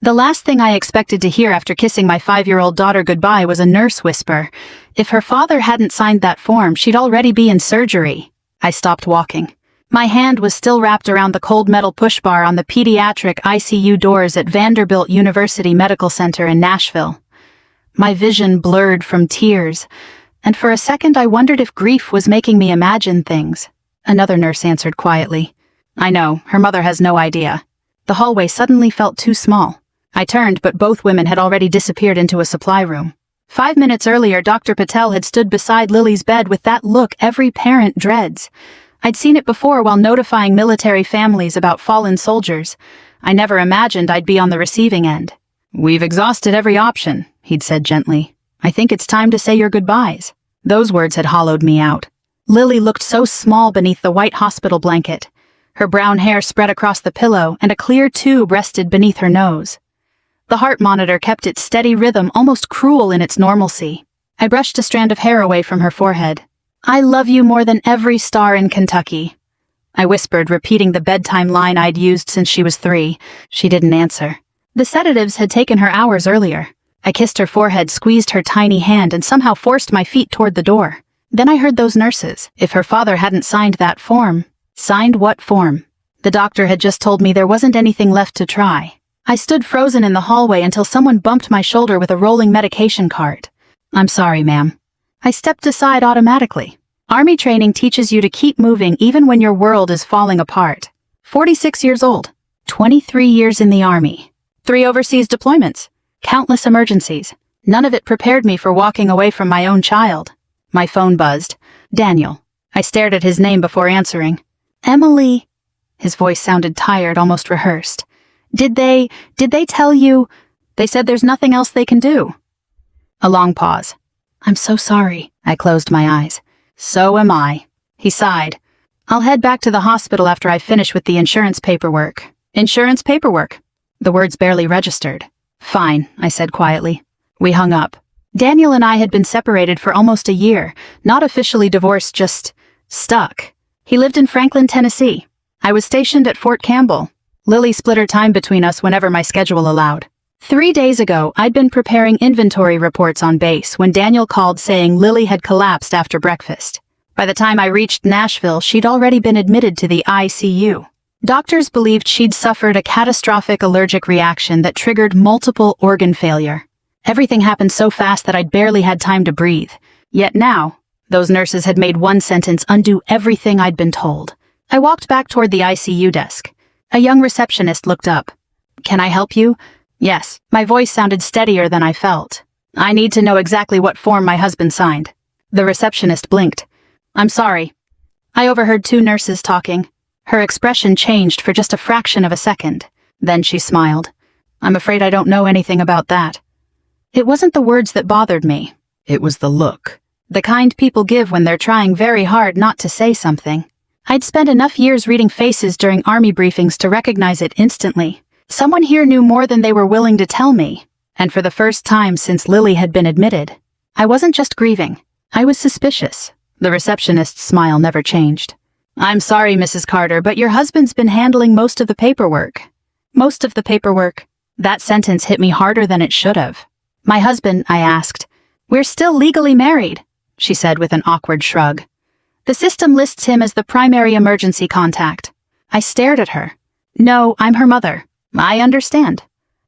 The last thing I expected to hear after kissing my 5-year-old daughter goodbye was a nurse whisper. If her father hadn't signed that form, she'd already be in surgery. I stopped walking. My hand was still wrapped around the cold metal push bar on the pediatric ICU doors at Vanderbilt University Medical Center in Nashville. My vision blurred from tears, and for a second I wondered if grief was making me imagine things. Another nurse answered quietly. I know, her mother has no idea. The hallway suddenly felt too small. I turned, but both women had already disappeared into a supply room. 5 minutes earlier, Dr. Patel had stood beside Lily's bed with that look every parent dreads. I'd seen it before while notifying military families about fallen soldiers. I never imagined I'd be on the receiving end. We've exhausted every option, he'd said gently. I think it's time to say your goodbyes. Those words had hollowed me out. Lily looked so small beneath the white hospital blanket. Her brown hair spread across the pillow, and a clear tube rested beneath her nose. The heart monitor kept its steady rhythm, almost cruel in its normalcy. I brushed a strand of hair away from her forehead. I love you more than every star in Kentucky, I whispered, repeating the bedtime line I'd used since she was 3. She didn't answer. The sedatives had taken her hours earlier. I kissed her forehead, squeezed her tiny hand, and somehow forced my feet toward the door. Then I heard those nurses. If her father hadn't signed that form. Signed what form? The doctor had just told me there wasn't anything left to try. I stood frozen in the hallway until someone bumped my shoulder with a rolling medication cart. I'm sorry, ma'am. I stepped aside automatically. Army training teaches you to keep moving even when your world is falling apart. 46 years old. 23 years in the Army. 3 overseas deployments. Countless emergencies. None of it prepared me for walking away from my own child. My phone buzzed. Daniel. I stared at his name before answering. Emily. His voice sounded tired, almost rehearsed. Did they tell you? They said there's nothing else they can do. A long pause. I'm so sorry. I closed my eyes. So am I. He sighed. I'll head back to the hospital after I finish with the insurance paperwork. Insurance paperwork? The words barely registered. Fine, I said quietly. We hung up. Daniel and I had been separated for almost a year, not officially divorced, just stuck. He lived in Franklin, Tennessee. I was stationed at Fort Campbell. Lily split her time between us whenever my schedule allowed. 3 days ago, I'd been preparing inventory reports on base when Daniel called saying Lily had collapsed after breakfast. By the time I reached Nashville, she'd already been admitted to the ICU. Doctors believed she'd suffered a catastrophic allergic reaction that triggered multiple organ failure. Everything happened so fast that I'd barely had time to breathe. Yet now, those nurses had made one sentence undo everything I'd been told. I walked back toward the ICU desk. A young receptionist looked up. Can I help you? Yes. My voice sounded steadier than I felt. I need to know exactly what form my husband signed. The receptionist blinked. I'm sorry. I overheard 2 nurses talking. Her expression changed for just a fraction of a second. Then she smiled. I'm afraid I don't know anything about that. It wasn't the words that bothered me. It was the look. The kind people give when they're trying very hard not to say something. I'd spent enough years reading faces during Army briefings to recognize it instantly. Someone here knew more than they were willing to tell me. And for the first time since Lily had been admitted, I wasn't just grieving. I was suspicious. The receptionist's smile never changed. I'm sorry, Mrs. Carter, but your husband's been handling most of the paperwork. Most of the paperwork. That sentence hit me harder than it should have. My husband, I asked. We're still legally married, she said with an awkward shrug. The system lists him as the primary emergency contact. I stared at her. No, I'm her mother. I understand.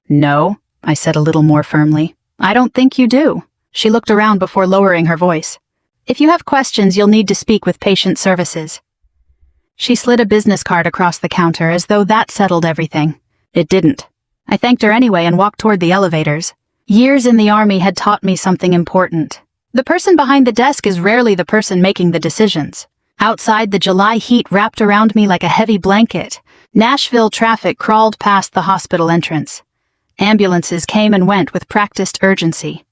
No, I said a little more firmly. I don't think you do. She looked around before lowering her voice. If you have questions, you'll need to speak with patient services. She slid a business card across the counter as though that settled everything. It didn't. I thanked her anyway and walked toward the elevators. Years in the Army had taught me something important. The person behind the desk is rarely the person making the decisions. Outside, the July heat wrapped around me like a heavy blanket. Nashville traffic crawled past the hospital entrance. Ambulances came and went with practiced urgency.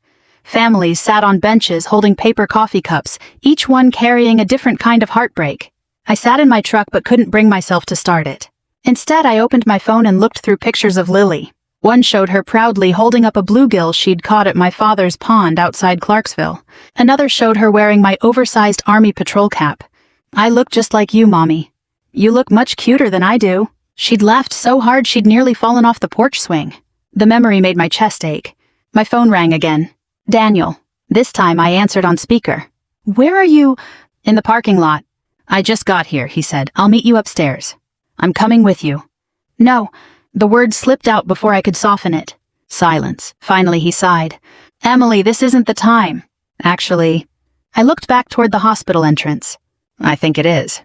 Families sat on benches holding paper coffee cups, each one carrying a different kind of heartbreak. I sat in my truck but couldn't bring myself to start it. Instead, I opened my phone and looked through pictures of Lily. One showed her proudly holding up a bluegill she'd caught at my father's pond outside Clarksville. Another showed her wearing my oversized Army patrol cap. I look just like you, Mommy. You look much cuter than I do. She'd laughed so hard she'd nearly fallen off the porch swing. The memory made my chest ache. My phone rang again. Daniel. This time I answered on speaker. Where are you? In the parking lot. I just got here, he said. I'll meet you upstairs. I'm coming with you. No. The word slipped out before I could soften it. Silence. Finally he sighed. Emily, this isn't the time. Actually, I looked back toward the hospital entrance. I think it is.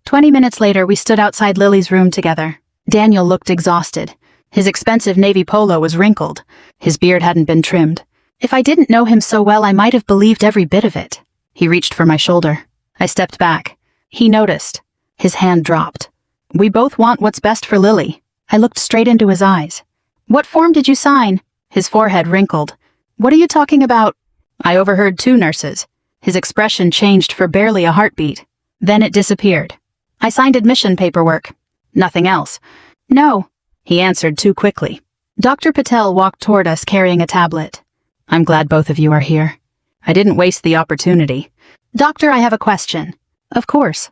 20 minutes later, we stood outside Lily's room together. Daniel looked exhausted. His expensive navy polo was wrinkled. His beard hadn't been trimmed. If I didn't know him so well, I might have believed every bit of it. He reached for my shoulder. I stepped back. He noticed. His hand dropped. We both want what's best for Lily. I looked straight into his eyes. What form did you sign? His forehead wrinkled. What are you talking about? I overheard 2 nurses. His expression changed for barely a heartbeat. Then it disappeared. I signed admission paperwork. Nothing else. No, he answered too quickly. Dr. Patel walked toward us carrying a tablet. I'm glad both of you are here. I didn't waste the opportunity. Doctor, I have a question. Of course.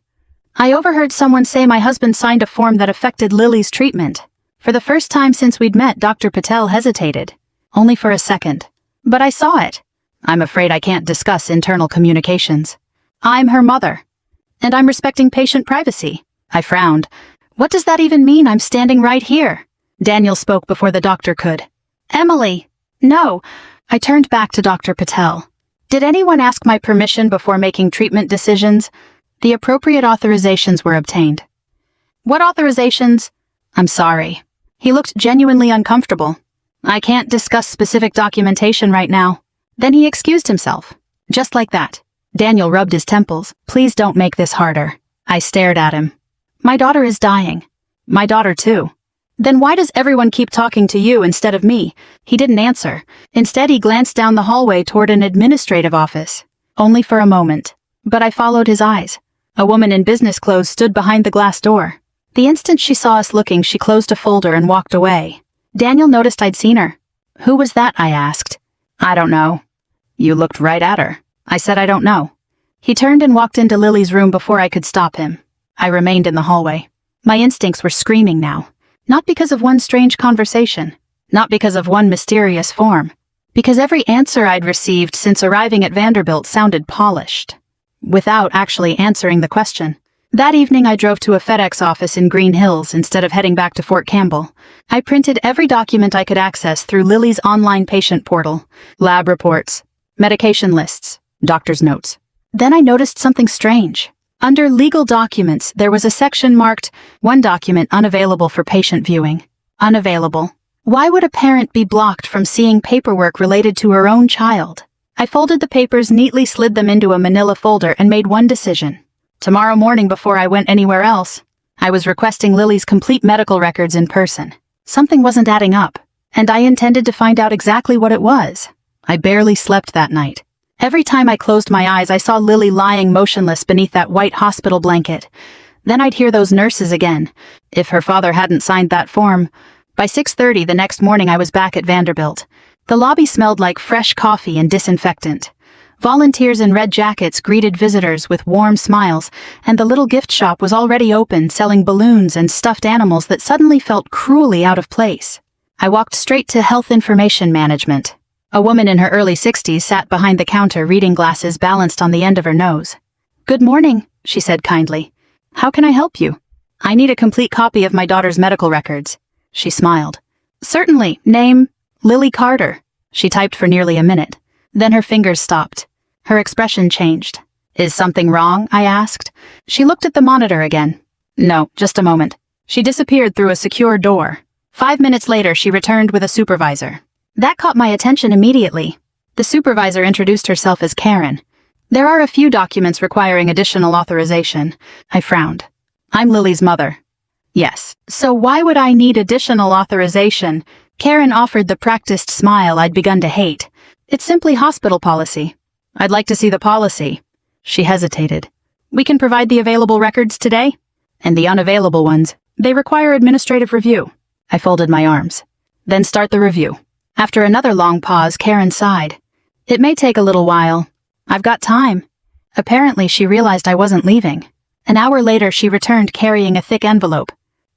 I overheard someone say my husband signed a form that affected Lily's treatment. For the first time since we'd met, Dr. Patel hesitated. Only for a second. But I saw it. I'm afraid I can't discuss internal communications. I'm her mother. And I'm respecting patient privacy. I frowned. What does that even mean? I'm standing right here. Daniel spoke before the doctor could. Emily. No. I turned back to Dr. Patel. Did anyone ask my permission before making treatment decisions? The appropriate authorizations were obtained. What authorizations? I'm sorry. He looked genuinely uncomfortable. I can't discuss specific documentation right now. Then he excused himself. Just like that. Daniel rubbed his temples. Please don't make this harder. I stared at him. My daughter is dying. My daughter too. Then why does everyone keep talking to you instead of me? He didn't answer. Instead, he glanced down the hallway toward an administrative office. Only for a moment. But I followed his eyes. A woman in business clothes stood behind the glass door. The instant she saw us looking, she closed a folder and walked away. Daniel noticed I'd seen her. Who was that? I asked. I don't know. You looked right at her. I said I don't know. He turned and walked into Lily's room before I could stop him. I remained in the hallway. My instincts were screaming now. Not because of one strange conversation. Not because of one mysterious form. Because every answer I'd received since arriving at Vanderbilt sounded polished. Without actually answering the question. That evening I drove to a FedEx office in Green Hills instead of heading back to Fort Campbell. I printed every document I could access through Lily's online patient portal. Lab reports, medication lists, doctor's notes. Then I noticed something strange. Under legal documents, there was a section marked, one document unavailable for patient viewing. Unavailable. Why would a parent be blocked from seeing paperwork related to her own child? I folded the papers neatly, slid them into a manila folder, and made one decision. Tomorrow morning, before I went anywhere else, I was requesting Lily's complete medical records in person. Something wasn't adding up, and I intended to find out exactly what it was. I barely slept that night. Every time I closed my eyes, I saw Lily lying motionless beneath that white hospital blanket. Then I'd hear those nurses again. If her father hadn't signed that form. By 6:30 the next morning, I was back at Vanderbilt. The lobby smelled like fresh coffee and disinfectant. Volunteers in red jackets greeted visitors with warm smiles, and the little gift shop was already open, selling balloons and stuffed animals that suddenly felt cruelly out of place. I walked straight to Health Information Management. A woman in her early 60s sat behind the counter, reading glasses balanced on the end of her nose. "Good morning," she said kindly. "How can I help you?" "I need a complete copy of my daughter's medical records." She smiled. "Certainly. Name? Lily Carter." She typed for nearly a minute. Then her fingers stopped. Her expression changed. "Is something wrong?" I asked. She looked at the monitor again. "No, just a moment." She disappeared through a secure door. 5 minutes later, she returned with a supervisor. That caught my attention immediately. The supervisor introduced herself as Karen. "There are a few documents requiring additional authorization." I frowned. "I'm Lily's mother." "Yes. So why would I need additional authorization?" Karen offered the practiced smile I'd begun to hate. "It's simply hospital policy." "I'd like to see the policy." She hesitated. "We can provide the available records today? And the unavailable ones, they require administrative review." I folded my arms. "Then start the review." After another long pause, Karen sighed. "It may take a little while. I've got time." Apparently, she realized I wasn't leaving. An hour later, she returned carrying a thick envelope.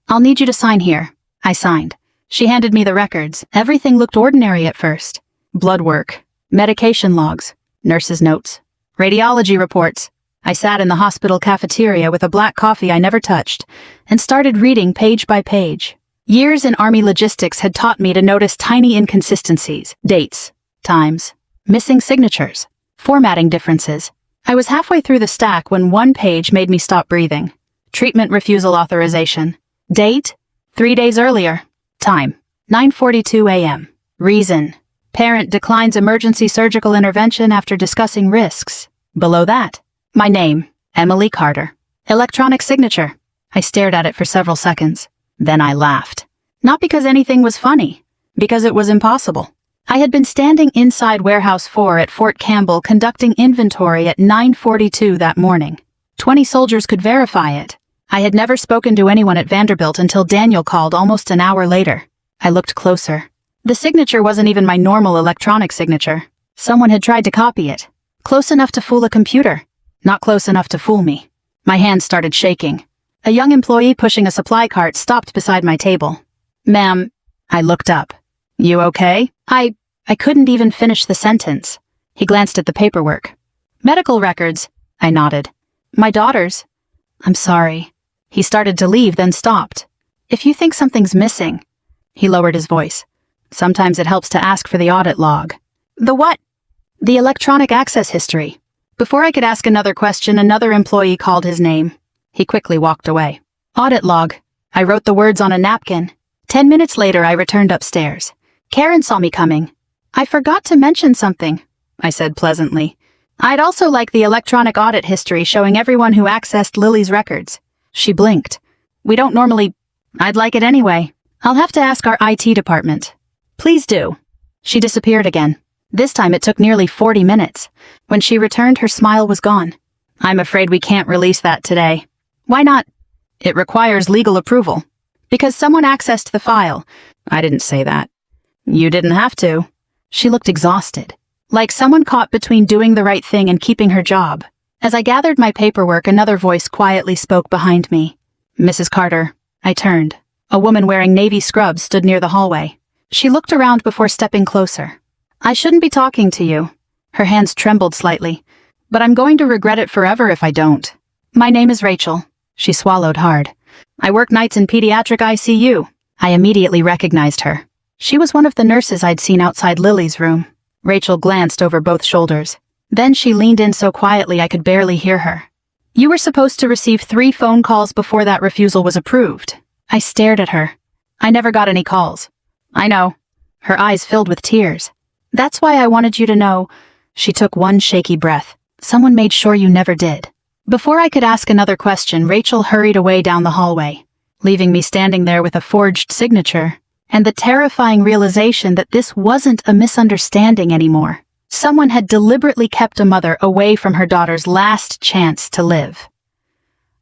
"I'll need you to sign here." I signed. She handed me the records. Everything looked ordinary at first. Blood work, medication logs, nurses' notes, radiology reports. I sat in the hospital cafeteria with a black coffee I never touched and started reading page by page. Years in Army logistics had taught me to notice tiny inconsistencies, dates, times, missing signatures, formatting differences. I was halfway through the stack when one page made me stop breathing. Treatment refusal authorization. Date? 3 days earlier. Time: 9:42 a.m. Reason: parent declines emergency surgical intervention after discussing risks. Below that, my name, Emily Carter. Electronic signature. I stared at it for several seconds. Then I laughed. Not because anything was funny, because it was impossible. I had been standing inside Warehouse 4 at Fort Campbell conducting inventory at 9:42 that morning. 20 soldiers could verify it. I had never spoken to anyone at Vanderbilt until Daniel called almost an hour later. I looked closer. The signature wasn't even my normal electronic signature. Someone had tried to copy it. Close enough to fool a computer, not close enough to fool me. My hands started shaking. A young employee pushing a supply cart stopped beside my table. "Ma'am," I looked up. "You okay?" I couldn't even finish the sentence. He glanced at the paperwork. "Medical records," I nodded. "My daughter's." "I'm sorry." He started to leave, then stopped. "If you think something's missing," he lowered his voice. "Sometimes it helps to ask for the audit log." "The what?" "The electronic access history." Before I could ask another question, another employee called his name. He quickly walked away. "Audit log." I wrote the words on a napkin. 10 minutes later, I returned upstairs. Karen saw me coming. "I forgot to mention something," I said pleasantly. "I'd also like the electronic audit history showing everyone who accessed Lily's records." She blinked. "We don't normally—" "I'd like it anyway. I'll have to ask our IT department." "Please do." She disappeared again. This time it took nearly 40 minutes. When she returned, her smile was gone. "I'm afraid we can't release that today." "Why not?" "It requires legal approval." "Because someone accessed the file." "I didn't say that." "You didn't have to." She looked exhausted, like someone caught between doing the right thing and keeping her job. As I gathered my paperwork, another voice quietly spoke behind me. "Mrs. Carter." I turned. A woman wearing navy scrubs stood near the hallway. She looked around before stepping closer. "I shouldn't be talking to you." Her hands trembled slightly. "But I'm going to regret it forever if I don't." "My name is Rachel." She swallowed hard. "I work nights in pediatric ICU." I immediately recognized her. She was one of the nurses I'd seen outside Lily's room. Rachel glanced over both shoulders. Then she leaned in so quietly I could barely hear her. "You were supposed to receive 3 phone calls before that refusal was approved." I stared at her. "I never got any calls." "I know." Her eyes filled with tears. "That's why I wanted you to know." She took one shaky breath. "Someone made sure you never did." Before I could ask another question, Rachel hurried away down the hallway, leaving me standing there with a forged signature and the terrifying realization that this wasn't a misunderstanding anymore. Someone had deliberately kept a mother away from her daughter's last chance to live.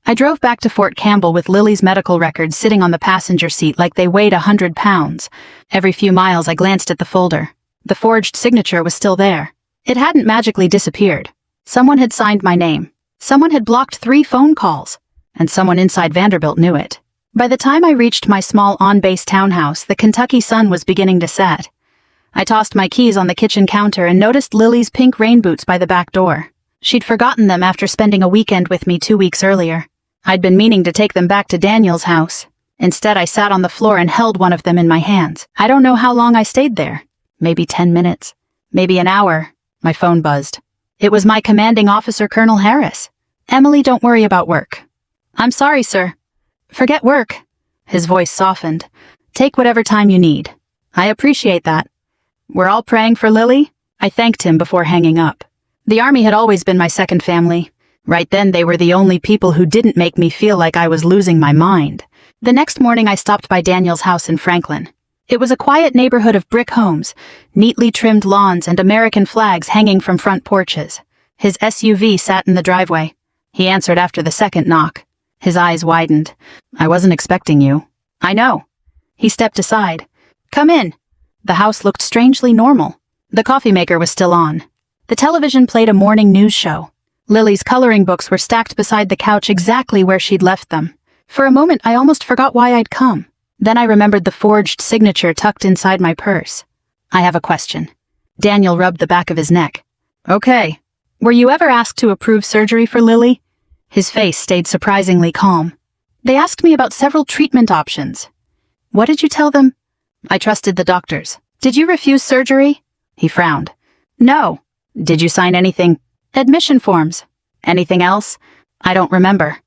I drove back to Fort Campbell with Lily's medical records sitting on the passenger seat like they weighed 100 pounds. Every few miles I glanced at the folder. The forged signature was still there. It hadn't magically disappeared. Someone had signed my name. Someone had blocked 3 phone calls. And someone inside Vanderbilt knew it. By the time I reached my small on-base townhouse, the Kentucky sun was beginning to set. I tossed my keys on the kitchen counter and noticed Lily's pink rain boots by the back door. She'd forgotten them after spending a weekend with me 2 weeks earlier. I'd been meaning to take them back to Daniel's house. Instead, I sat on the floor and held one of them in my hands. I don't know how long I stayed there. Maybe 10 minutes. Maybe an hour. My phone buzzed. It was my commanding officer, Colonel Harris. "Emily, don't worry about work." "I'm sorry, sir." "Forget work." His voice softened. "Take whatever time you need." "I appreciate that." "We're all praying for Lily?" I thanked him before hanging up. The Army had always been my second family. Right then, they were the only people who didn't make me feel like I was losing my mind. The next morning, I stopped by Daniel's house in Franklin. It was a quiet neighborhood of brick homes, neatly trimmed lawns and American flags hanging from front porches. His SUV sat in the driveway. He answered after the second knock. His eyes widened. "I wasn't expecting you." "I know." He stepped aside. "Come in." The house looked strangely normal. The coffee maker was still on. The television played a morning news show. Lily's coloring books were stacked beside the couch exactly where she'd left them. For a moment, I almost forgot why I'd come. Then I remembered the forged signature tucked inside my purse. I have a question. Daniel rubbed the back of his neck. Okay. Were you ever asked to approve surgery for Lily? His face stayed surprisingly calm. They asked me about several treatment options. What did you tell them? I trusted the doctors. Did you refuse surgery? He frowned. No. Did you sign anything? Admission forms. Anything else? I don't remember.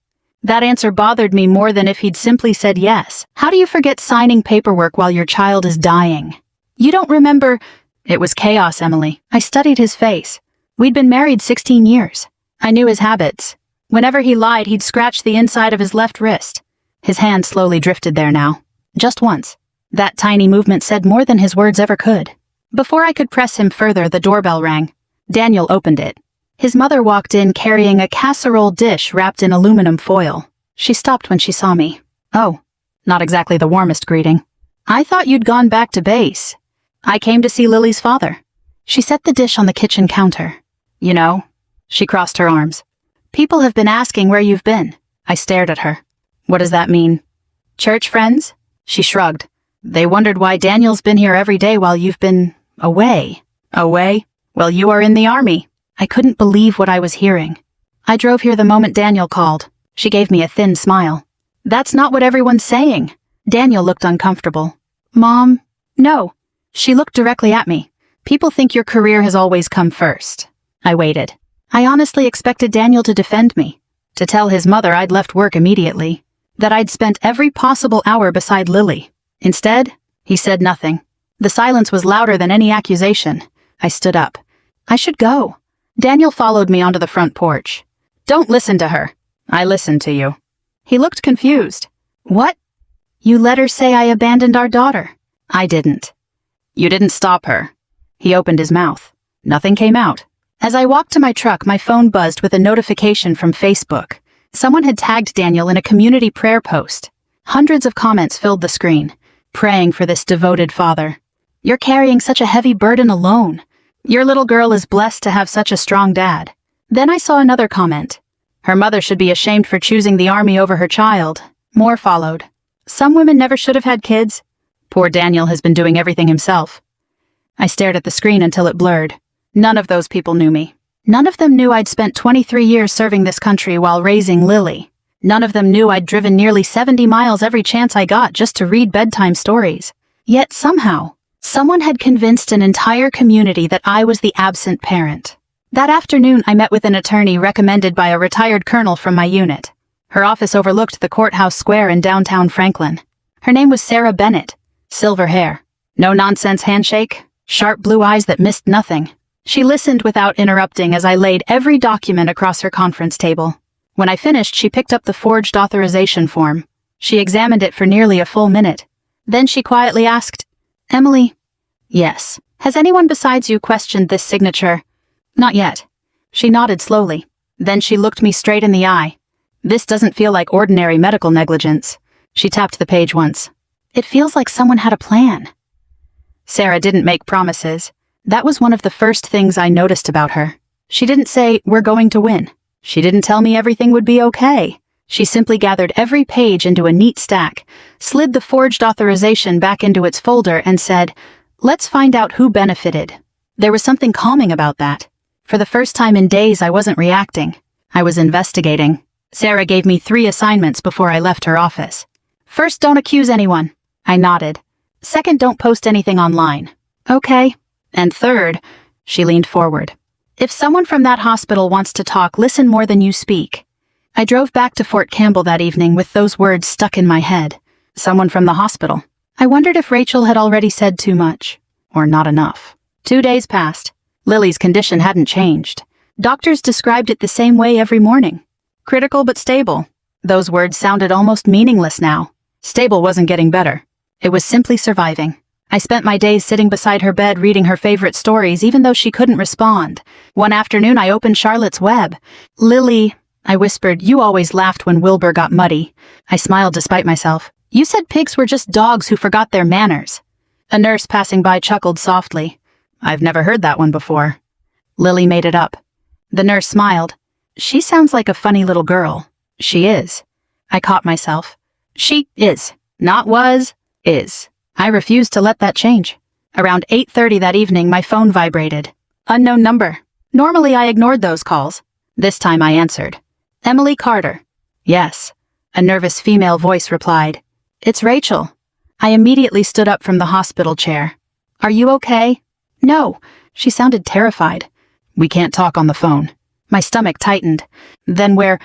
That answer bothered me more than if he'd simply said yes. How do you forget signing paperwork while your child is dying? You don't remember? It was chaos, Emily. I studied his face. We'd been married 16 years. I knew his habits. Whenever he lied, he'd scratch the inside of his left wrist. His hand slowly drifted there now. Just once. That tiny movement said more than his words ever could. Before I could press him further, the doorbell rang. Daniel opened it. His mother walked in carrying a casserole dish wrapped in aluminum foil. She stopped when she saw me. Oh, not exactly the warmest greeting. I thought you'd gone back to base. I came to see Lily's father. She set the dish on the kitchen counter. You know, she crossed her arms. People have been asking where you've been. I stared at her. What does that mean? Church friends? She shrugged. They wondered why Daniel's been here every day while you've been away. Away? Well, you are in the army. I couldn't believe what I was hearing. I drove here the moment Daniel called. She gave me a thin smile. That's not what everyone's saying. Daniel looked uncomfortable. Mom? No. She looked directly at me. People think your career has always come first. I waited. I honestly expected Daniel to defend me, to tell his mother I'd left work immediately, that I'd spent every possible hour beside Lily. Instead, he said nothing. The silence was louder than any accusation. I stood up. I should go. Daniel followed me onto the front porch. Don't listen to her. I listened to you. He looked confused. What? You let her say I abandoned our daughter. I didn't. You didn't stop her. He opened his mouth. Nothing came out. As I walked to my truck, my phone buzzed with a notification from Facebook. Someone had tagged Daniel in a community prayer post. Hundreds of comments filled the screen, praying for this devoted father. You're carrying such a heavy burden alone. Your little girl is blessed to have such a strong dad. Then I saw another comment. Her mother should be ashamed for choosing the army over her child. More followed. Some women never should have had kids. Poor Daniel has been doing everything himself. I stared at the screen until it blurred. None of those people knew me. None of them knew I'd spent 23 years serving this country while raising Lily. None of them knew I'd driven nearly 70 miles every chance I got just to read bedtime stories. Yet somehow, someone had convinced an entire community that I was the absent parent. That afternoon, I met with an attorney recommended by a retired colonel from my unit. Her office overlooked the courthouse square in downtown Franklin. Her name was Sarah Bennett. Silver hair. No-nonsense handshake. Sharp blue eyes that missed nothing. She listened without interrupting as I laid every document across her conference table. When I finished, she picked up the forged authorization form. She examined it for nearly a full minute. Then she quietly asked, Emily? Yes. Has anyone besides you questioned this signature? Not yet. She nodded slowly. Then she looked me straight in the eye. This doesn't feel like ordinary medical negligence. She tapped the page once. It feels like someone had a plan. Sarah didn't make promises. That was one of the first things I noticed about her. She didn't say, we're going to win. She didn't tell me everything would be okay. She simply gathered every page into a neat stack, slid the forged authorization back into its folder, and said, let's find out who benefited. There was something calming about that. For the first time in days, I wasn't reacting. I was investigating. Sarah gave me 3 assignments before I left her office. First, don't accuse anyone. I nodded. Second, don't post anything online. Okay. And third, she leaned forward. If someone from that hospital wants to talk, listen more than you speak. I drove back to Fort Campbell that evening with those words stuck in my head. Someone from the hospital. I wondered if Rachel had already said too much, or not enough. 2 days passed. Lily's condition hadn't changed. Doctors described it the same way every morning. Critical but stable. Those words sounded almost meaningless now. Stable wasn't getting better. It was simply surviving. I spent my days sitting beside her bed reading her favorite stories even though she couldn't respond. One afternoon I opened Charlotte's Web. Lily, I whispered, you always laughed when Wilbur got muddy. I smiled despite myself. You said pigs were just dogs who forgot their manners. A nurse passing by chuckled softly. I've never heard that one before. Lily made it up. The nurse smiled. She sounds like a funny little girl. She is. I caught myself. She is. Not was. Is. I refused to let that change. Around 8:30 that evening, my phone vibrated. Unknown number. Normally I ignored those calls. This time I answered. Emily Carter. Yes. A nervous female voice replied. It's Rachel. I immediately stood up from the hospital chair. Are you okay? No. She sounded terrified. We can't talk on the phone. My stomach tightened. Then where?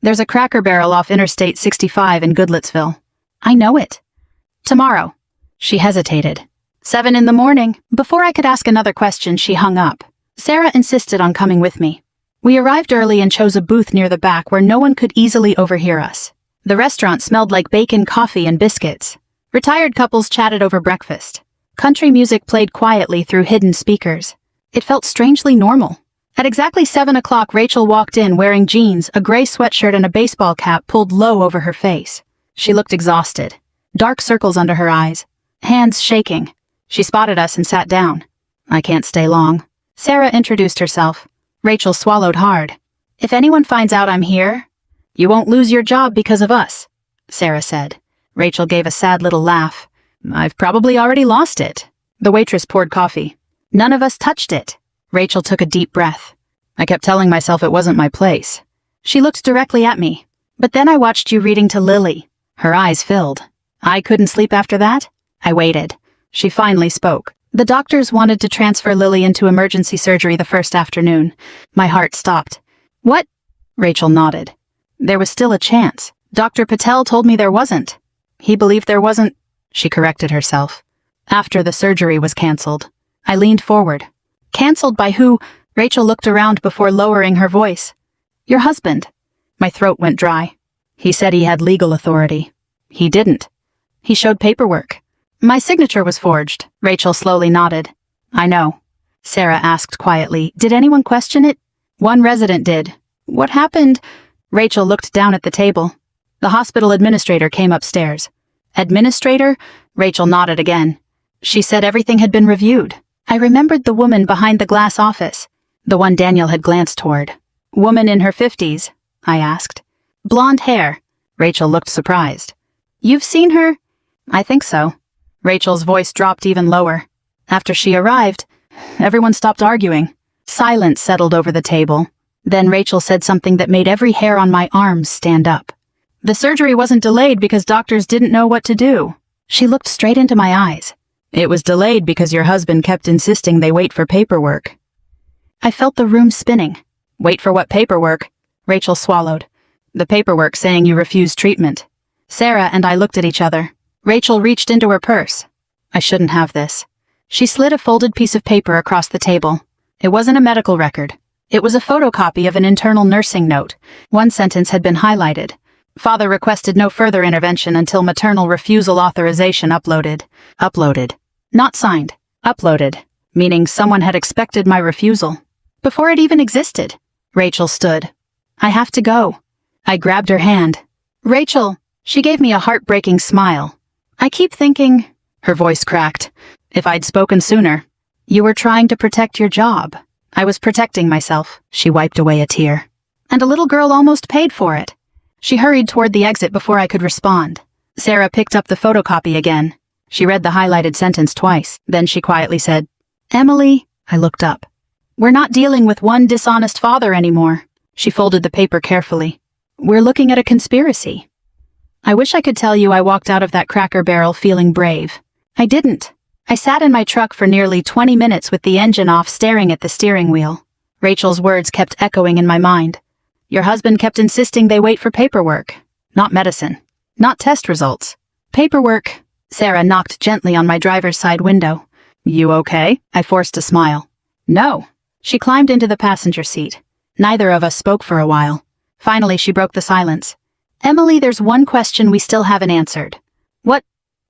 There's a Cracker Barrel off Interstate 65 in Goodlettsville. I know it. Tomorrow. She hesitated. 7 in the morning. Before I could ask another question, she hung up. Sarah insisted on coming with me. We arrived early and chose a booth near the back where no one could easily overhear us. The restaurant smelled like bacon, coffee, and biscuits. Retired couples chatted over breakfast. Country music played quietly through hidden speakers. It felt strangely normal. At exactly 7 o'clock, Rachel walked in wearing jeans, a gray sweatshirt, and a baseball cap pulled low over her face. She looked exhausted. Dark circles under her eyes. Hands shaking. She spotted us and sat down. I can't stay long. Sarah introduced herself. Rachel swallowed hard. If anyone finds out I'm here, you won't lose your job because of us, Sarah said. Rachel gave a sad little laugh. I've probably already lost it. The waitress poured coffee. None of us touched it. Rachel took a deep breath. I kept telling myself it wasn't my place. She looked directly at me. But then I watched you reading to Lily. Her eyes filled. I couldn't sleep after that. I waited. She finally spoke. The doctors wanted to transfer Lily into emergency surgery the first afternoon. My heart stopped. What? Rachel nodded. There was still a chance. Dr. Patel told me there wasn't. He believed there wasn't. She corrected herself. After the surgery was canceled. I leaned forward. Canceled by who? Rachel looked around before lowering her voice. Your husband. My throat went dry. He said he had legal authority. He didn't. He showed paperwork. My signature was forged. Rachel slowly nodded. I know. Sarah asked quietly. Did anyone question it? One resident did. What happened? Rachel looked down at the table. The hospital administrator came upstairs. Administrator? Rachel nodded again. She said everything had been reviewed. I remembered the woman behind the glass office, the one Daniel had glanced toward. Woman in her 50s? I asked. Blonde hair. Rachel looked surprised. You've seen her? I think so. Rachel's voice dropped even lower. After she arrived, everyone stopped arguing. Silence settled over the table. Then Rachel said something that made every hair on my arms stand up. The surgery wasn't delayed because doctors didn't know what to do. She looked straight into my eyes. It was delayed because your husband kept insisting they wait for paperwork. I felt the room spinning. Wait for what paperwork? Rachel swallowed. The paperwork saying you refused treatment. Sarah and I looked at each other. Rachel reached into her purse. I shouldn't have this. She slid a folded piece of paper across the table. It wasn't a medical record. It was a photocopy of an internal nursing note. One sentence had been highlighted. Father requested no further intervention until maternal refusal authorization uploaded. Uploaded. Not signed. Uploaded. Meaning someone had expected my refusal. Before it even existed. Rachel stood. I have to go. I grabbed her hand. Rachel. She gave me a heartbreaking smile. I keep thinking, her voice cracked, if I'd spoken sooner. You were trying to protect your job. I was protecting myself. She wiped away a tear. And a little girl almost paid for it. She hurried toward the exit before I could respond. Sarah picked up the photocopy again. She read the highlighted sentence twice. Then she quietly said, Emily, I looked up. We're not dealing with one dishonest father anymore. She folded the paper carefully. We're looking at a conspiracy. I wish I could tell you I walked out of that Cracker Barrel feeling brave. I didn't. I sat in my truck for nearly 20 minutes with the engine off, staring at the steering wheel. Rachel's words kept echoing in my mind. Your husband kept insisting they wait for paperwork. Not medicine. Not test results. Paperwork. Sarah knocked gently on my driver's side window. You okay? I forced a smile. No. She climbed into the passenger seat. Neither of us spoke for a while. Finally, she broke the silence. Emily, there's one question we still haven't answered. What?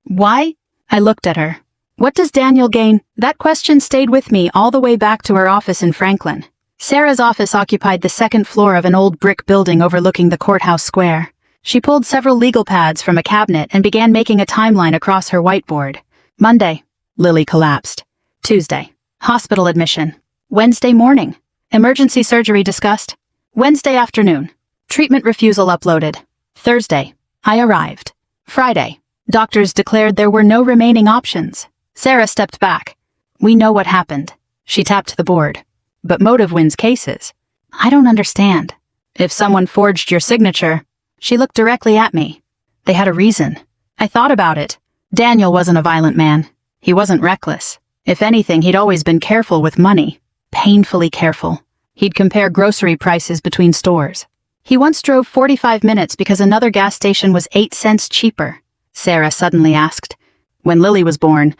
Why? I looked at her. What does Daniel gain? That question stayed with me all the way back to her office in Franklin. Sarah's office occupied the second floor of an old brick building overlooking the courthouse square. She pulled several legal pads from a cabinet and began making a timeline across her whiteboard. Monday, Lily collapsed. Tuesday, hospital admission. Wednesday morning, emergency surgery discussed. Wednesday afternoon, treatment refusal uploaded. Thursday, I arrived. Friday, Doctors declared there were no remaining options. Sarah stepped back. We know what happened. She tapped the board. But motive wins cases. I don't understand. If someone forged your signature, she looked directly at me. They had a reason. I thought about it. Daniel wasn't a violent man. He wasn't reckless. If anything, he'd always been careful with money. Painfully careful. He'd compare grocery prices between stores. He once drove 45 minutes because another gas station was 8 cents cheaper. Sarah suddenly asked. When Lily was born,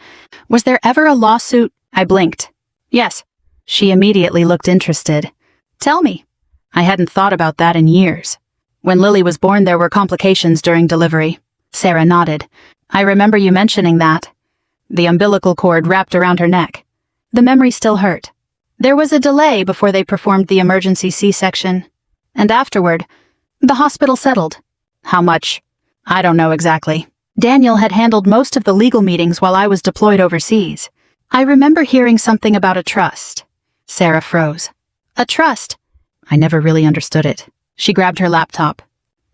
was there ever a lawsuit? I blinked. Yes. She immediately looked interested. Tell me. I hadn't thought about that in years. When Lily was born, there were complications during delivery. Sarah nodded. I remember you mentioning that. The umbilical cord wrapped around her neck. The memory still hurt. There was a delay before they performed the emergency C-section. And afterward, the hospital settled. How much? I don't know exactly. Daniel had handled most of the legal meetings while I was deployed overseas. I remember hearing something about a trust. Sarah froze. A trust? I never really understood it. She grabbed her laptop.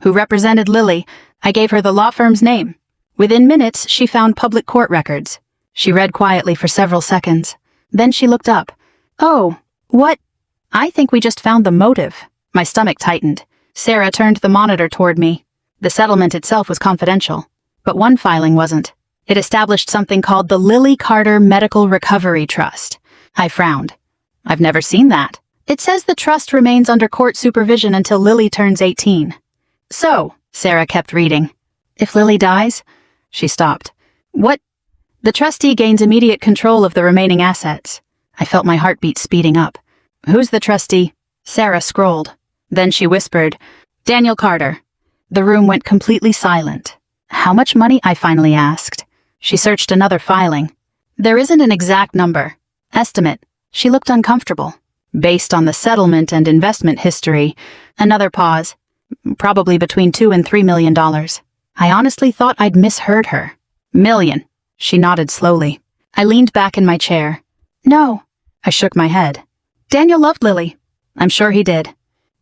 Who represented Lily? I gave her the law firm's name. Within minutes, she found public court records. She read quietly for several seconds. Then she looked up. Oh, what? I think we just found the motive. My stomach tightened. Sarah turned the monitor toward me. The settlement itself was confidential. But one filing wasn't. It established something called the Lily Carter Medical Recovery Trust. I frowned. I've never seen that. It says the trust remains under court supervision until Lily turns 18. So, Sarah kept reading. If Lily dies? She stopped. What? The trustee gains immediate control of the remaining assets. I felt my heartbeat speeding up. Who's the trustee? Sarah scrolled. Then she whispered, Daniel Carter. The room went completely silent. How much money? I finally asked. She searched another filing. There isn't an exact number. Estimate. She looked uncomfortable. Based on the settlement and investment history. Another pause. Probably between $2 and $3 million. I honestly thought I'd misheard her. Million. She nodded slowly. I leaned back in my chair. No. I shook my head. Daniel loved Lily. I'm sure he did.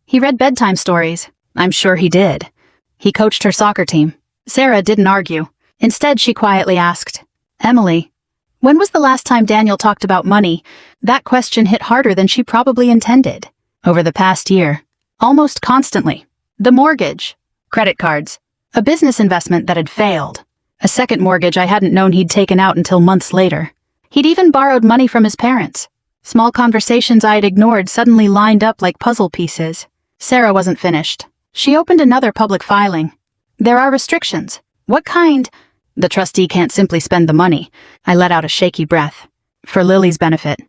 He read bedtime stories. I'm sure he did. He coached her soccer team. Sarah didn't argue. Instead, she quietly asked, Emily, when was the last time Daniel talked about money? That question hit harder than she probably intended. Over the past year. Almost constantly. The mortgage. Credit cards. A business investment that had failed. A second mortgage I hadn't known he'd taken out until months later. He'd even borrowed money from his parents. Small conversations I had ignored suddenly lined up like puzzle pieces. Sarah wasn't finished. She opened another public filing. There are restrictions. What kind? The trustee can't simply spend the money. I let out a shaky breath. For Lily's benefit.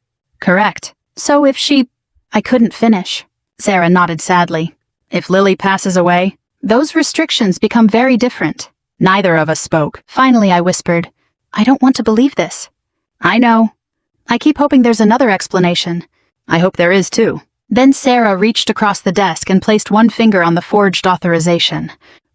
Correct. So if she... I couldn't finish. Sarah nodded sadly. If Lily passes away, those restrictions become very different. Neither of us spoke. Finally, I whispered, I don't want to believe this. I know. I keep hoping there's another explanation. I hope there is too. Then Sarah reached across the desk and placed one finger on the forged authorization.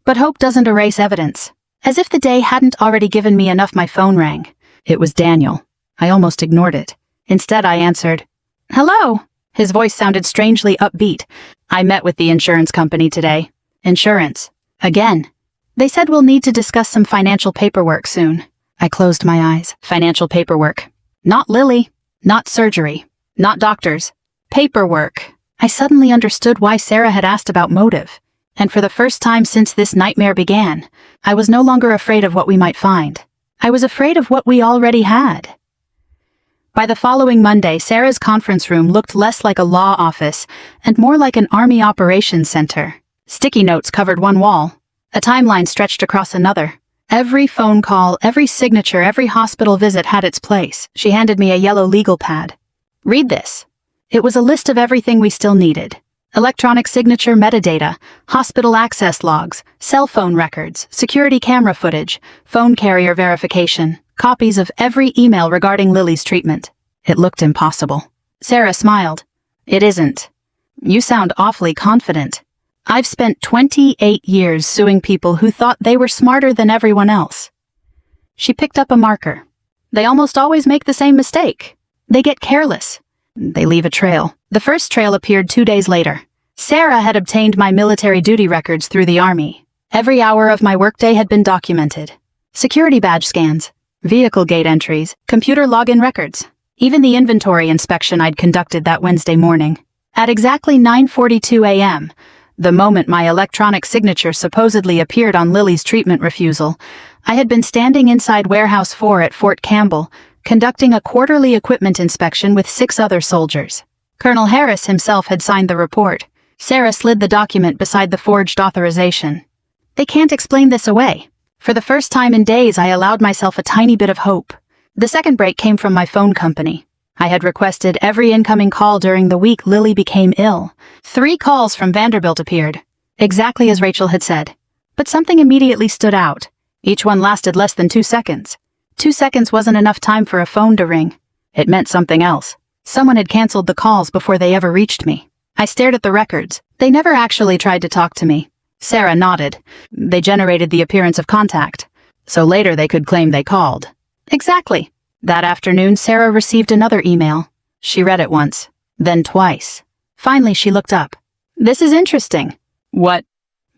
But hope doesn't erase evidence. As if the day hadn't already given me enough, my phone rang. It was Daniel. I almost ignored it. Instead, I answered, Hello. His voice sounded strangely upbeat. I met with the insurance company today. Insurance. Again. They said we'll need to discuss some financial paperwork soon. I closed my eyes. Financial paperwork. Not Lily. Not surgery. Not doctors. Paperwork. I suddenly understood why Sarah had asked about motive. And for the first time since this nightmare began, I was no longer afraid of what we might find. I was afraid of what we already had. By the following Monday, Sarah's conference room looked less like a law office and more like an army operations center. Sticky notes covered one wall. A timeline stretched across another. Every phone call, every signature, every hospital visit had its place. She handed me a yellow legal pad. Read this. It was a list of everything we still needed. Electronic signature metadata, hospital access logs, cell phone records, security camera footage, phone carrier verification, copies of every email regarding Lily's treatment. It looked impossible. Sarah smiled. It isn't. You sound awfully confident. I've spent 28 years suing people who thought they were smarter than everyone else. She picked up a marker. They almost always make the same mistake. They get careless. They leave a trail. The first trail appeared 2 days later. Sarah had obtained my military duty records through the Army. Every hour of my workday had been documented. Security badge scans, vehicle gate entries, computer login records, even the inventory inspection I'd conducted that Wednesday morning. At exactly 9:42 a.m., the moment my electronic signature supposedly appeared on Lily's treatment refusal, I had been standing inside Warehouse 4 at Fort Campbell, conducting a quarterly equipment inspection with 6 other soldiers. Colonel Harris himself had signed the report. Sarah slid the document beside the forged authorization. They can't explain this away. For the first time in days, I allowed myself a tiny bit of hope. The second break came from my phone company. I had requested every incoming call during the week Lily became ill. 3 calls from Vanderbilt appeared, exactly as Rachel had said. But something immediately stood out. Each one lasted less than 2 seconds. 2 seconds wasn't enough time for a phone to ring. It meant something else. Someone had canceled the calls before they ever reached me. I stared at the records. They never actually tried to talk to me. Sarah nodded. They generated the appearance of contact, so later they could claim they called. Exactly. That afternoon, Sarah received another email. She read it once, then twice. Finally, she looked up. This is interesting. What?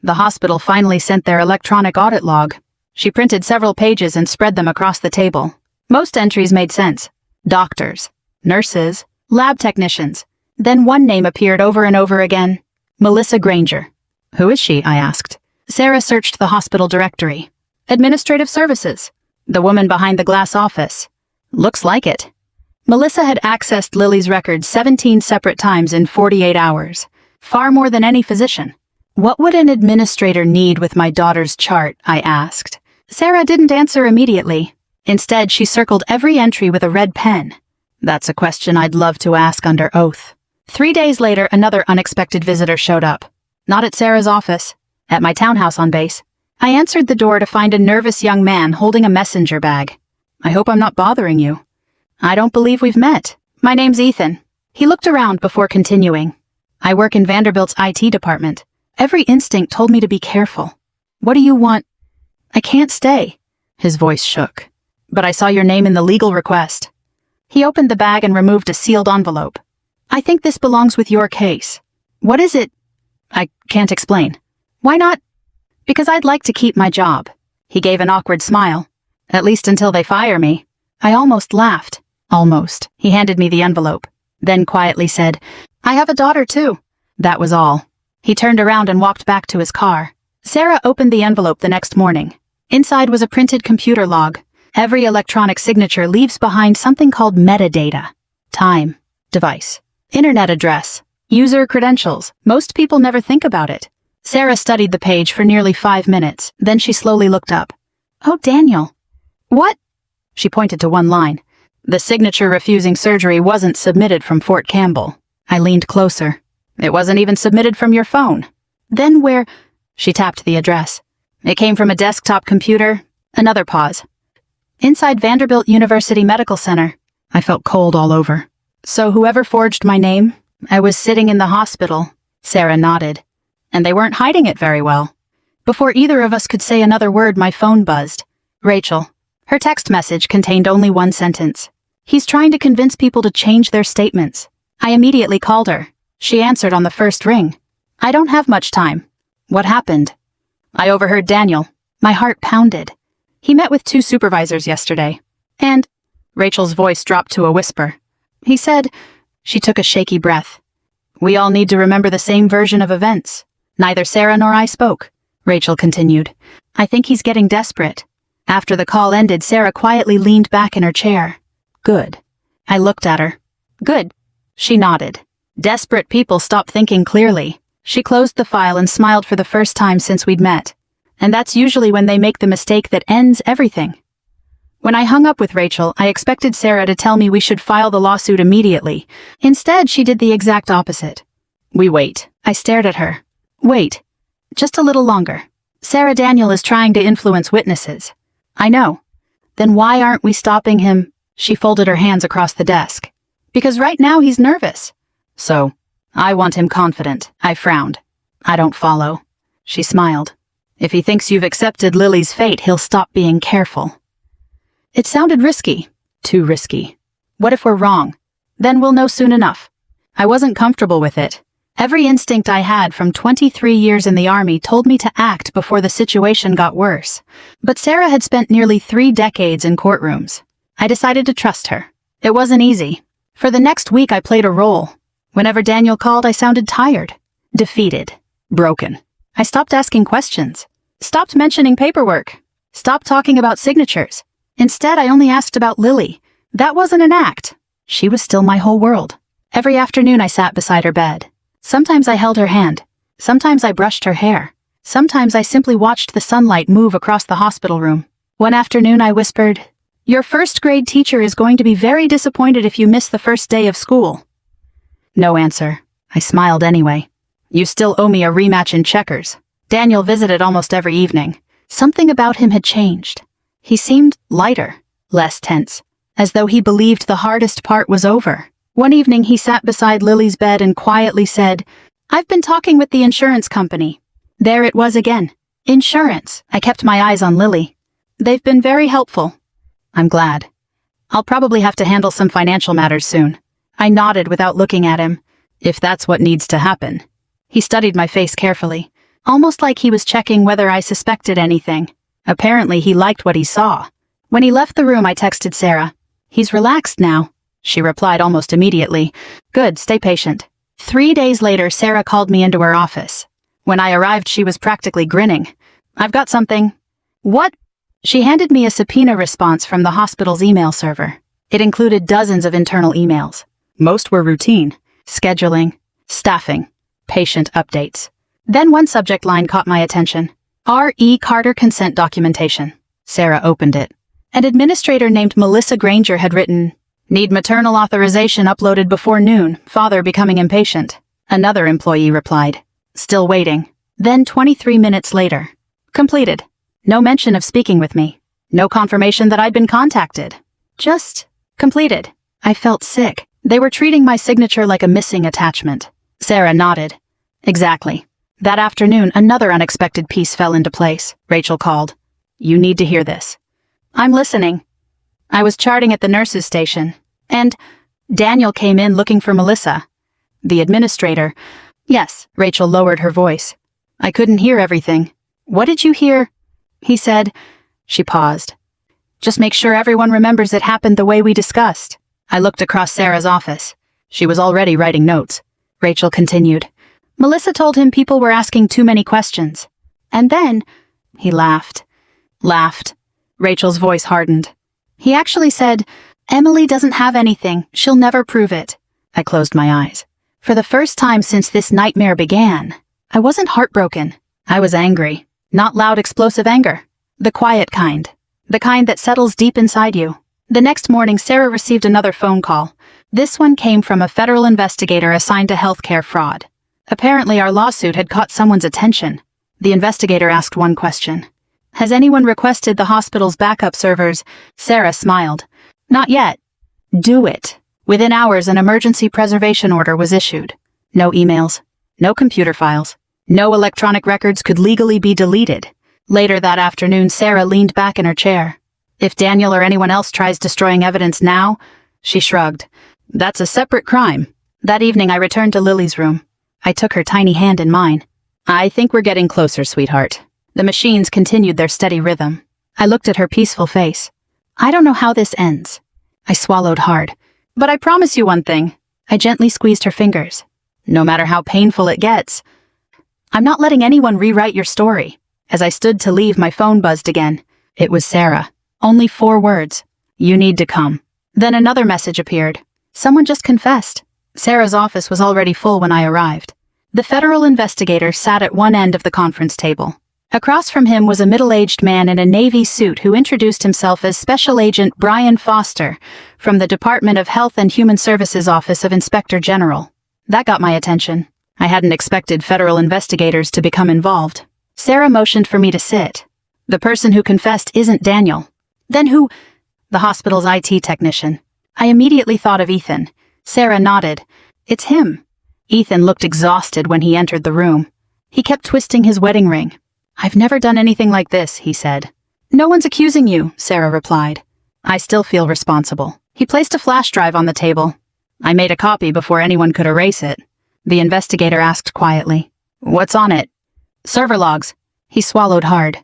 The hospital finally sent their electronic audit log. She printed several pages and spread them across the table. Most entries made sense. Doctors, nurses, lab technicians. Then one name appeared over and over again. Melissa Granger. Who is she? I asked. Sarah searched the hospital directory. Administrative services. The woman behind the glass office. Looks like it. Melissa had accessed Lily's records 17 separate times in 48 hours. Far more than any physician. What would an administrator need with my daughter's chart? I asked. Sarah didn't answer immediately. Instead, she circled every entry with a red pen. That's a question I'd love to ask under oath. 3 days later, another unexpected visitor showed up. Not at Sarah's office. At my townhouse on base. I answered the door to find a nervous young man holding a messenger bag. I hope I'm not bothering you. I don't believe we've met. My name's Ethan. He looked around before continuing. I work in Vanderbilt's IT department. Every instinct told me to be careful. What do you want? I can't stay. His voice shook. But I saw your name in the legal request. He opened the bag and removed a sealed envelope. I think this belongs with your case. What is it? I can't explain. Why not? Because I'd like to keep my job. He gave an awkward smile. At least until they fire me. I almost laughed. Almost. He handed me the envelope. Then quietly said, I have a daughter too. That was all. He turned around and walked back to his car. Sarah opened the envelope the next morning. Inside was a printed computer log. Every electronic signature leaves behind something called metadata. Time. Device. Internet address. User credentials. Most people never think about it. Sarah studied the page for nearly 5 minutes. Then she slowly looked up. Oh, Daniel. What? She pointed to one line. The signature refusing surgery wasn't submitted from Fort Campbell. I leaned closer. It wasn't even submitted from your phone. Then where? She tapped the address. It came from a desktop computer. Another pause. Inside Vanderbilt University Medical Center. I felt cold all over. So whoever forged my name, I was sitting in the hospital. Sarah nodded. And they weren't hiding it very well. Before either of us could say another word, my phone buzzed. Rachel. Her text message contained only one sentence. He's trying to convince people to change their statements. I immediately called her. She answered on the first ring. I don't have much time. What happened? I overheard Daniel. My heart pounded. He met with 2 supervisors yesterday. And Rachel's voice dropped to a whisper. He said, she took a shaky breath. We all need to remember the same version of events. Neither Sarah nor I spoke. Rachel continued. I think he's getting desperate. After the call ended, Sarah quietly leaned back in her chair. Good. I looked at her. Good. She nodded. Desperate people stop thinking clearly. She closed the file and smiled for the first time since we'd met. And that's usually when they make the mistake that ends everything. When I hung up with Rachel, I expected Sarah to tell me we should file the lawsuit immediately. Instead, she did the exact opposite. We wait. I stared at her. Wait. Just a little longer. Sarah Daniel is trying to influence witnesses. I know. Then why aren't we stopping him? She folded her hands across the desk. Because right now he's nervous. So, I want him confident. I frowned. I don't follow. She smiled. If he thinks you've accepted Lily's fate, he'll stop being careful. It sounded risky. Too risky. What if we're wrong? Then we'll know soon enough. I wasn't comfortable with it. Every instinct I had from 23 years in the army told me to act before the situation got worse. But Sarah had spent nearly 3 decades in courtrooms. I decided to trust her. It wasn't easy. For the next week I played a role. Whenever Daniel called, I sounded tired, defeated, broken. I stopped asking questions, stopped mentioning paperwork, stopped talking about signatures. Instead, I only asked about Lily. That wasn't an act. She was still my whole world. Every afternoon I sat beside her bed. Sometimes I held her hand. Sometimes I brushed her hair. Sometimes I simply watched the sunlight move across the hospital room. One afternoon I whispered, "Your first-grade teacher is going to be very disappointed if you miss the first day of school." No answer. I smiled anyway. "You still owe me a rematch in checkers." Daniel visited almost every evening. Something about him had changed. He seemed lighter, less tense, as though he believed the hardest part was over. One evening he sat beside Lily's bed and quietly said, "I've been talking with the insurance company." There it was again. Insurance. I kept my eyes on Lily. "They've been very helpful." "I'm glad. I'll probably have to handle some financial matters soon." I nodded without looking at him. "If that's what needs to happen." He studied my face carefully, almost like he was checking whether I suspected anything. Apparently he liked what he saw. When he left the room, I texted Sarah. "He's relaxed now." She replied almost immediately, "Good, stay patient." 3 days later, Sarah called me into her office. When I arrived, she was practically grinning. "I've got something." "What?" She handed me a subpoena response from the hospital's email server. It included dozens of internal emails. Most were routine: scheduling, staffing, patient updates. Then one subject line caught my attention. R.E. Carter consent documentation. Sarah opened it. An administrator named Melissa Granger had written, "Need maternal authorization uploaded before noon, father becoming impatient." Another employee replied, "Still waiting." Then 23 minutes later, "Completed." No mention of speaking with me. No confirmation that I'd been contacted. Just completed. I felt sick. They were treating my signature like a missing attachment. Sarah nodded. "Exactly." That afternoon, another unexpected piece fell into place. Rachel called. "You need to hear this." "I'm listening." I was charting at the nurses' station, and Daniel came in looking for Melissa. The administrator. "Yes," Rachel lowered her voice. "I couldn't hear everything." "What did you hear?" He said. She paused. "Just make sure everyone remembers it happened the way we discussed." I looked across Sarah's office. She was already writing notes. Rachel continued. "Melissa told him people were asking too many questions. And then," he laughed. Rachel's voice hardened. "He actually said, 'Emily doesn't have anything. She'll never prove it.'" I closed my eyes. For the first time since this nightmare began, I wasn't heartbroken. I was angry. Not loud, explosive anger. The quiet kind. The kind that settles deep inside you. The next morning, Sarah received another phone call. This one came from a federal investigator assigned to healthcare fraud. Apparently, our lawsuit had caught someone's attention. The investigator asked one question. "Has anyone requested the hospital's backup servers?" Sarah smiled. "Not yet." "Do it." Within hours, an emergency preservation order was issued. No emails, no computer files, no electronic records could legally be deleted. Later that afternoon, Sarah leaned back in her chair. "If Daniel or anyone else tries destroying evidence now," she shrugged, "that's a separate crime." That evening, I returned to Lily's room. I took her tiny hand in mine. "I think we're getting closer, sweetheart." The machines continued their steady rhythm. I looked at her peaceful face. "I don't know how this ends." I swallowed hard. "But I promise you one thing." I gently squeezed her fingers. "No matter how painful it gets, I'm not letting anyone rewrite your story." As I stood to leave, my phone buzzed again. It was Sarah. Only 4 words. "You need to come." Then another message appeared. Someone just confessed. Sarah's office was already full when I arrived. The federal investigator sat at one end of the conference table. Across from him was a middle-aged man in a Navy suit who introduced himself as Special Agent Brian Foster from the Department of Health and Human Services Office of Inspector General. That got my attention. I hadn't expected federal investigators to become involved. Sarah motioned for me to sit. "The person who confessed isn't Daniel." "Then who?" "The hospital's IT technician." I immediately thought of Ethan. Sarah nodded. "It's him." Ethan looked exhausted when he entered the room. He kept twisting his wedding ring. "I've never done anything like this," he said. "No one's accusing you," Sarah replied. "I still feel responsible." He placed a flash drive on the table. "I made a copy before anyone could erase it." The investigator asked quietly. What's on it? Server logs. He swallowed hard.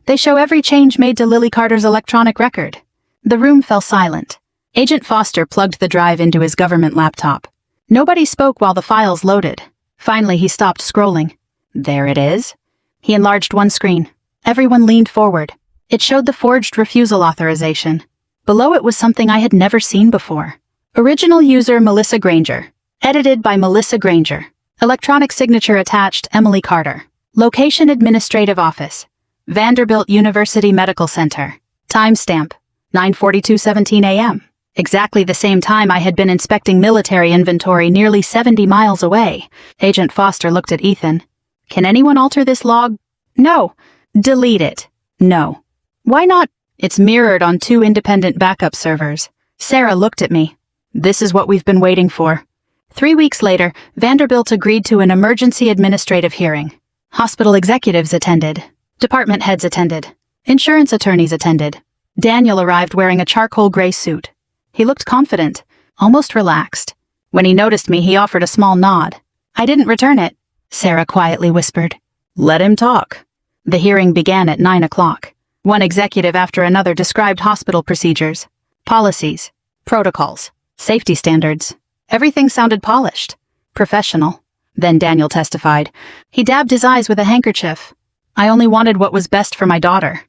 They show every change made to Lily Carter's electronic record. The room fell silent. Agent Foster plugged the drive into his government laptop. Nobody spoke while the files loaded. Finally, he stopped scrolling. There it is. He enlarged one screen. Everyone leaned forward. It showed the forged refusal authorization. Below it was something I had never seen before. Original user Melissa Granger. Edited by Melissa Granger. Electronic signature attached Emily Carter. Location Administrative Office. Vanderbilt University Medical Center. Timestamp 9:42:17 a.m. Exactly the same time I had been inspecting military inventory nearly 70 miles away. Agent Foster looked at Ethan. Can anyone alter this log? No. Delete it. No. Why not? It's mirrored on 2 independent backup servers. Sarah looked at me. This is what we've been waiting for. 3 weeks later, Vanderbilt agreed to an emergency administrative hearing. Hospital executives attended. Department heads attended. Insurance attorneys attended. Daniel arrived wearing a charcoal gray suit. He looked confident, almost relaxed. When he noticed me, he offered a small nod. I didn't return it, Sarah quietly whispered. Let him talk. The hearing began at 9 o'clock. One executive after another described hospital procedures, policies, protocols, safety standards. Everything sounded polished, professional. Then Daniel testified. He dabbed his eyes with a handkerchief. I only wanted what was best for my daughter.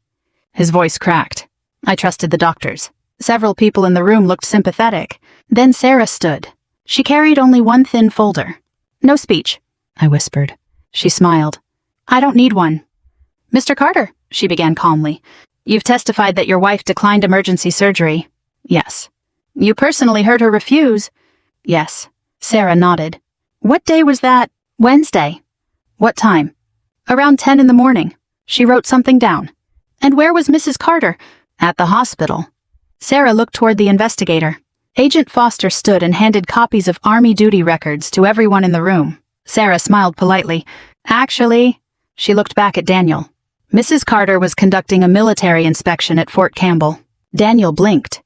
His voice cracked. I trusted the doctors. Several people in the room looked sympathetic. Then Sarah stood. She carried only one thin folder. No speech, I whispered. She smiled. I don't need one. Mr. Carter, she began calmly. You've testified that your wife declined emergency surgery. Yes. You personally heard her refuse. Yes. Sarah nodded. What day was that? Wednesday. What time? Around 10 in the morning. She wrote something down. And where was Mrs. Carter? At the hospital. Sarah looked toward the investigator. Agent Foster stood and handed copies of Army duty records to everyone in the room. Sarah smiled politely. Actually, she looked back at Daniel. Mrs. Carter was conducting a military inspection at Fort Campbell. Daniel blinked.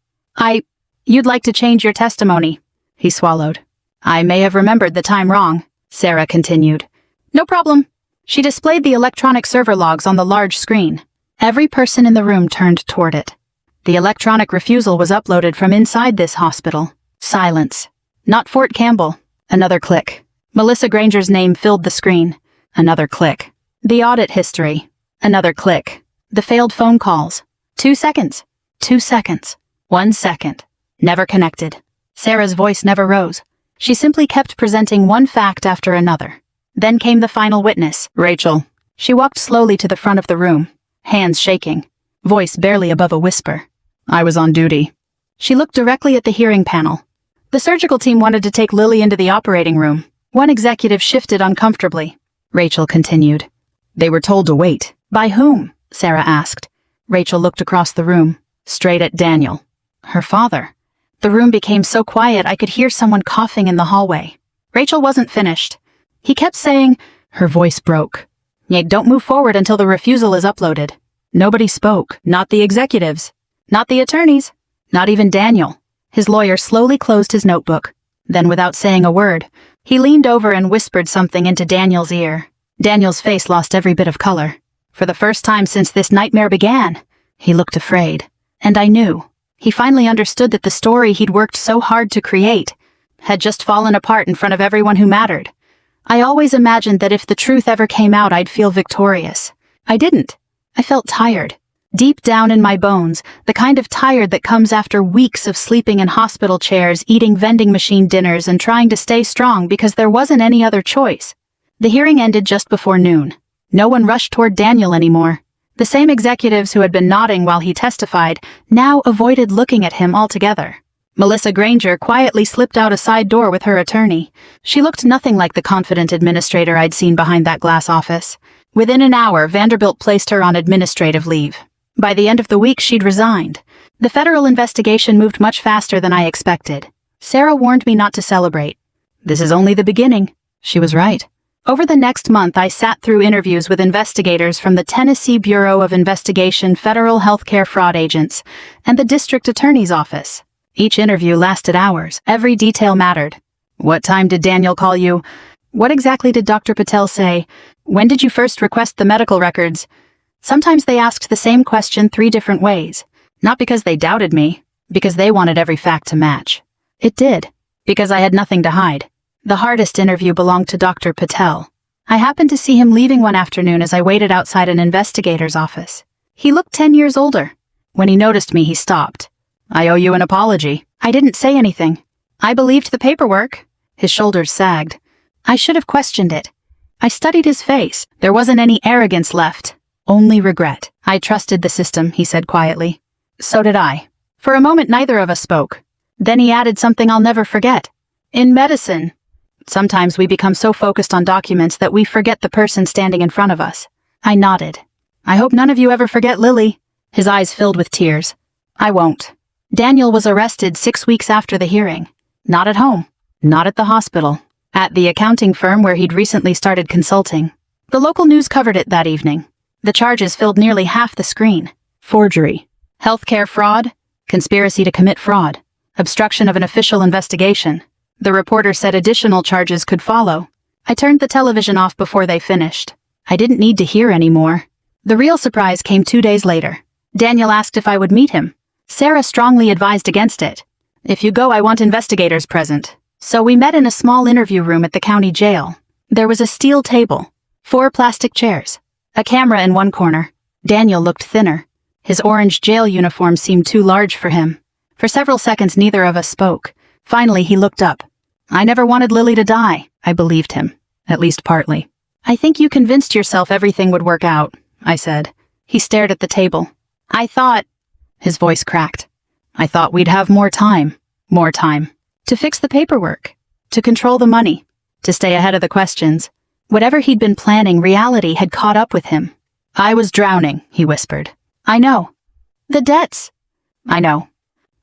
You'd like to change your testimony. He swallowed. I may have remembered the time wrong, Sarah continued. No problem. She displayed the electronic server logs on the large screen. Every person in the room turned toward it. The electronic refusal was uploaded from inside this hospital. Silence. Not Fort Campbell. Another click. Melissa Granger's name filled the screen. Another click. The audit history. Another click. The failed phone calls. 2 seconds. 2 seconds. 1 second. Never connected. Sarah's voice never rose. She simply kept presenting one fact after another. Then came the final witness, Rachel. She walked slowly to the front of the room, hands shaking, voice barely above a whisper. I was on duty. She looked directly at the hearing panel. The surgical team wanted to take Lily into the operating room. One executive shifted uncomfortably. Rachel continued. They were told to wait. By whom? Sarah asked. Rachel looked across the room, straight at Daniel. Her father. The room became so quiet I could hear someone coughing in the hallway. Rachel wasn't finished. He kept saying, her voice broke. Don't move forward until the refusal is uploaded. Nobody spoke, not the executives, not the attorneys, not even Daniel. His lawyer slowly closed his notebook. Then, without saying a word, he leaned over and whispered something into Daniel's ear. Daniel's face lost every bit of color. For the first time since this nightmare began, he looked afraid. And I knew. He finally understood that the story he'd worked so hard to create had just fallen apart in front of everyone who mattered. I always imagined that if the truth ever came out, I'd feel victorious. I didn't. I felt tired. Deep down in my bones, the kind of tired that comes after weeks of sleeping in hospital chairs, eating vending machine dinners, and trying to stay strong because there wasn't any other choice. The hearing ended just before noon. No one rushed toward Daniel anymore. The same executives who had been nodding while he testified now avoided looking at him altogether. Melissa Granger quietly slipped out a side door with her attorney. She looked nothing like the confident administrator I'd seen behind that glass office. Within an hour, Vanderbilt placed her on administrative leave. By the end of the week, she'd resigned. The federal investigation moved much faster than I expected. Sarah warned me not to celebrate. This is only the beginning. She was right. Over the next month, I sat through interviews with investigators from the Tennessee Bureau of Investigation Federal Healthcare Fraud Agents and the District Attorney's Office. Each interview lasted hours. Every detail mattered. What time did Daniel call you? What exactly did Dr. Patel say? When did you first request the medical records? Sometimes they asked the same question 3 different ways. Not because they doubted me, because they wanted every fact to match. It did, because I had nothing to hide. The hardest interview belonged to Dr. Patel. I happened to see him leaving one afternoon as I waited outside an investigator's office. He looked 10 years older. When he noticed me, he stopped. I owe you an apology. I didn't say anything. I believed the paperwork. His shoulders sagged. I should have questioned it. I studied his face. There wasn't any arrogance left. Only regret. I trusted the system, he said quietly. So did I. For a moment, neither of us spoke. Then he added something I'll never forget. In medicine, sometimes we become so focused on documents that we forget the person standing in front of us. I nodded. I hope none of you ever forget Lily. His eyes filled with tears. I won't. Daniel was arrested 6 weeks after the hearing. Not at home. Not at the hospital. At the accounting firm where he'd recently started consulting. The local news covered it that evening. The charges filled nearly half the screen. Forgery. Healthcare fraud. Conspiracy to commit fraud. Obstruction of an official investigation. The reporter said additional charges could follow. I turned the television off before they finished. I didn't need to hear anymore. The real surprise came 2 days later. Daniel asked if I would meet him. Sarah strongly advised against it. If you go, I want investigators present. So we met in a small interview room at the county jail. There was a steel table, 4 plastic chairs, a camera in one corner. Daniel looked thinner. His orange jail uniform seemed too large for him. For several seconds, neither of us spoke. Finally, he looked up. I never wanted Lily to die. I believed him, at least partly. I think you convinced yourself everything would work out, I said. He stared at the table. I thought... His voice cracked. I thought we'd have more time. More time. To fix the paperwork. To control the money. To stay ahead of the questions. Whatever he'd been planning, reality had caught up with him. I was drowning, he whispered. I know. The debts. I know.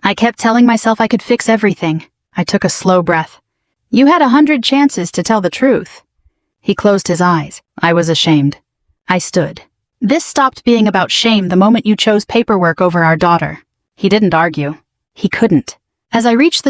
I kept telling myself I could fix everything. I took a slow breath. You had 100 chances to tell the truth. He closed his eyes. I was ashamed. I stood. This stopped being about shame the moment you chose paperwork over our daughter. He didn't argue. He couldn't. As I reached the